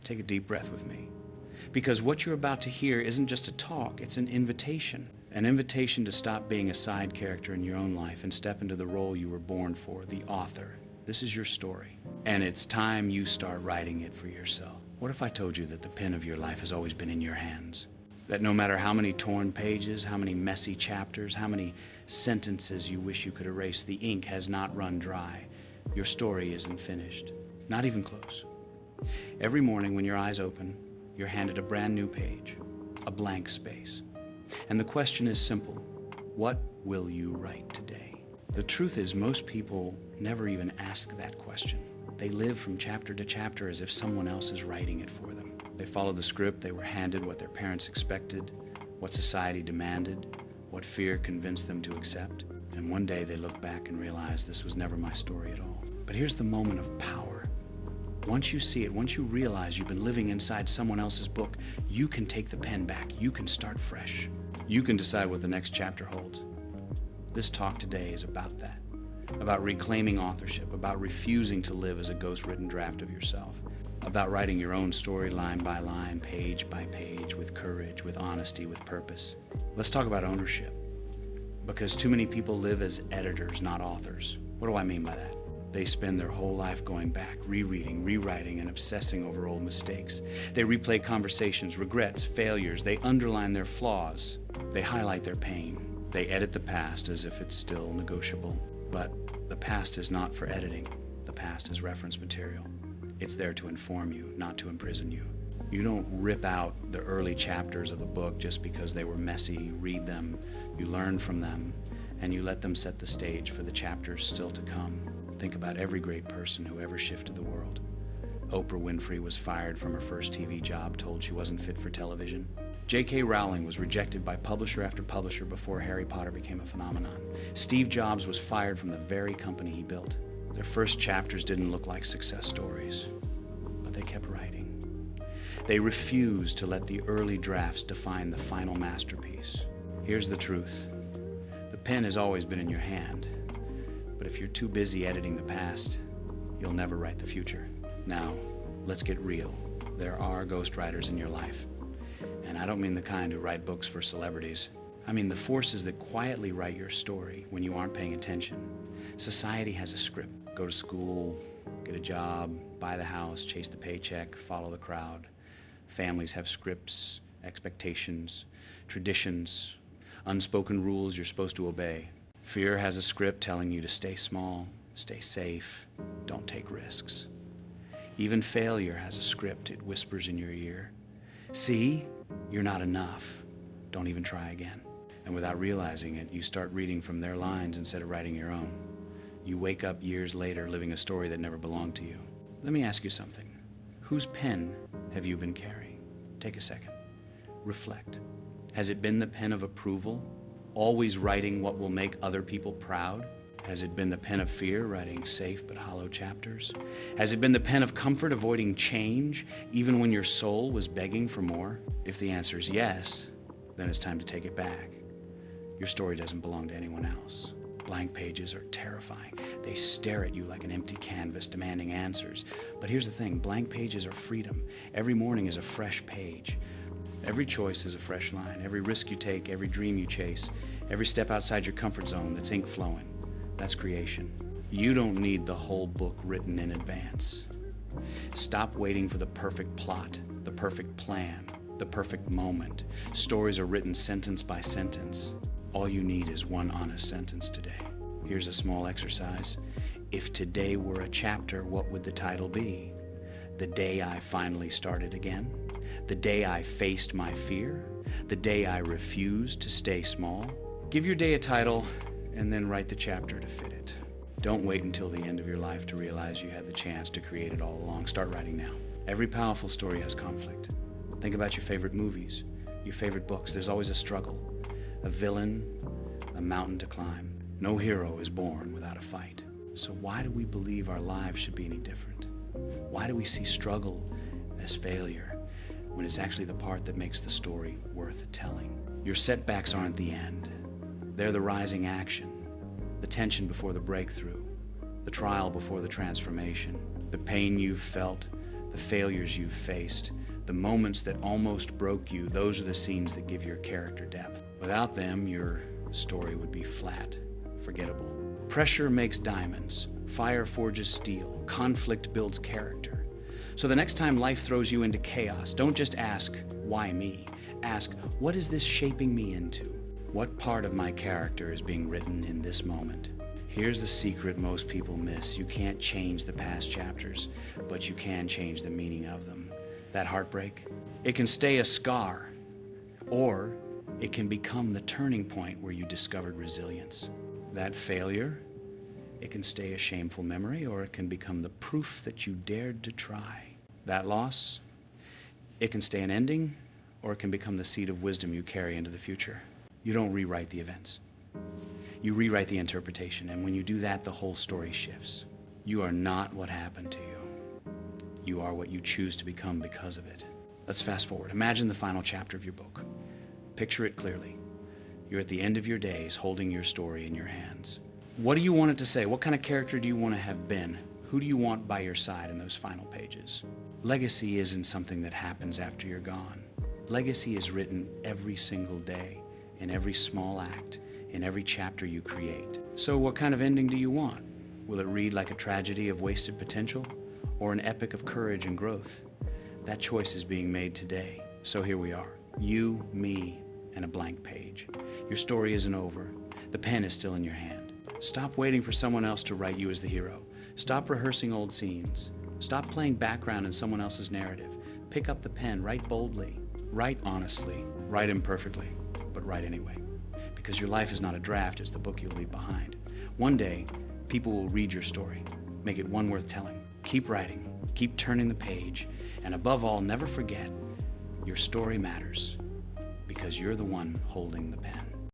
Take a deep breath with me. Because what you're about to hear isn't just a talk, it's an invitation. An invitation to stop being a side character in your own life and step into the role you were born for, the author. This is your story, and it's time you start writing it for yourself. What if I told you that the pen of your life has always been in your hands? That no matter how many torn pages, how many messy chapters, how many sentences you wish you could erase, the ink has not run dry. Your story isn't finished, not even close. Every morning when your eyes open, you're handed a brand new page, a blank space. And the question is simple: what will you write today? The truth is, most people never even ask that question. They live from chapter to chapter as if someone else is writing it for them. They follow the script, they were handed what their parents expected, what society demanded, what fear convinced them to accept. And one day they look back and realize this was never my story at all. But here's the moment of power. Once you see it, once you realize you've been living inside someone else's book, you can take the pen back. You can start fresh. You can decide what the next chapter holds. This talk today is about that, about reclaiming authorship, about refusing to live as a ghost-written draft of yourself, about writing your own story line by line, page by page, with courage, with honesty, with purpose. Let's talk about ownership, because too many people live as editors, not authors. What do I mean by that? They spend their whole life going back, rereading, rewriting, and obsessing over old mistakes. They replay conversations, regrets, failures. They underline their flaws. They highlight their pain. They edit the past as if it's still negotiable. But the past is not for editing. The past is reference material. It's there to inform you, not to imprison you. You don't rip out the early chapters of a book just because they were messy. Read them, you learn from them, and you let them set the stage for the chapters still to come. Think about every great person who ever shifted the world. Oprah Winfrey was fired from her first TV job, told she wasn't fit for television. J.K. Rowling was rejected by publisher after publisher before Harry Potter became a phenomenon. Steve Jobs was fired from the very company he built. Their first chapters didn't look like success stories, but they kept writing. They refused to let the early drafts define the final masterpiece. Here's the truth. The pen has always been in your hand. But if you're too busy editing the past, you'll never write the future. Now, let's get real. There are ghostwriters in your life. And I don't mean the kind who write books for celebrities. I mean the forces that quietly write your story when you aren't paying attention. Society has a script. Go to school, get a job, buy the house, chase the paycheck, follow the crowd. Families have scripts, expectations, traditions, unspoken rules you're supposed to obey. Fear has a script telling you to stay small, stay safe, don't take risks. Even failure has a script. It whispers in your ear. See, you're not enough. Don't even try again. And without realizing it, you start reading from their lines instead of writing your own. You wake up years later living a story that never belonged to you. Let me ask you something. Whose pen have you been carrying? Take a second. Reflect. Has it been the pen of approval? Always writing what will make other people proud? Has it been the pen of fear, writing safe but hollow chapters? Has it been the pen of comfort, avoiding change, even when your soul was begging for more? If the answer is yes, then it's time to take it back. Your story doesn't belong to anyone else. Blank pages are terrifying. They stare at you like an empty canvas, demanding answers. But here's the thing, blank pages are freedom. Every morning is a fresh page. Every choice is a fresh line. Every risk you take, every dream you chase, every step outside your comfort zone that's ink flowing. That's creation. You don't need the whole book written in advance. Stop waiting for the perfect plot, the perfect plan, the perfect moment. Stories are written sentence by sentence. All you need is one honest sentence today. Here's a small exercise. If today were a chapter, what would the title be? The day I finally started again? The day I faced my fear? The day I refused to stay small? Give your day a title and then write the chapter to fit it. Don't wait until the end of your life to realize you had the chance to create it all along. Start writing now. Every powerful story has conflict. Think about your favorite movies, your favorite books. There's always a struggle, a villain, a mountain to climb. No hero is born without a fight. So why do we believe our lives should be any different? Why do we see struggle as failure when it's actually the part that makes the story worth telling? Your setbacks aren't the end. They're the rising action, the tension before the breakthrough, the trial before the transformation. The pain you've felt, the failures you've faced, the moments that almost broke you, those are the scenes that give your character depth. Without them, your story would be flat, forgettable. Pressure makes diamonds, fire forges steel, conflict builds character. So the next time life throws you into chaos, don't just ask, why me? Ask, what is this shaping me into? What part of my character is being written in this moment? Here's the secret most people miss. You can't change the past chapters, but you can change the meaning of them. That heartbreak, it can stay a scar, or it can become the turning point where you discovered resilience. That failure, it can stay a shameful memory, or it can become the proof that you dared to try. That loss, it can stay an ending, or it can become the seed of wisdom you carry into the future. You don't rewrite the events. You rewrite the interpretation, and when you do that, the whole story shifts. You are not what happened to you. You are what you choose to become because of it. Let's fast forward. Imagine the final chapter of your book. Picture it clearly. You're at the end of your days holding your story in your hands. What do you want it to say? What kind of character do you want to have been? Who do you want by your side in those final pages? Legacy isn't something that happens after you're gone. Legacy is written every single day, in every small act, in every chapter you create. So what kind of ending do you want? Will it read like a tragedy of wasted potential, or an epic of courage and growth? That choice is being made today. So here we are, you, me, and a blank page. Your story isn't over. The pen is still in your hand. Stop waiting for someone else to write you as the hero. Stop rehearsing old scenes. Stop playing background in someone else's narrative. Pick up the pen, write boldly, write honestly, write imperfectly, but write anyway. Because your life is not a draft, it's the book you'll leave behind. One day, people will read your story, make it one worth telling. Keep writing, keep turning the page, and above all, never forget, your story matters because you're the one holding the pen.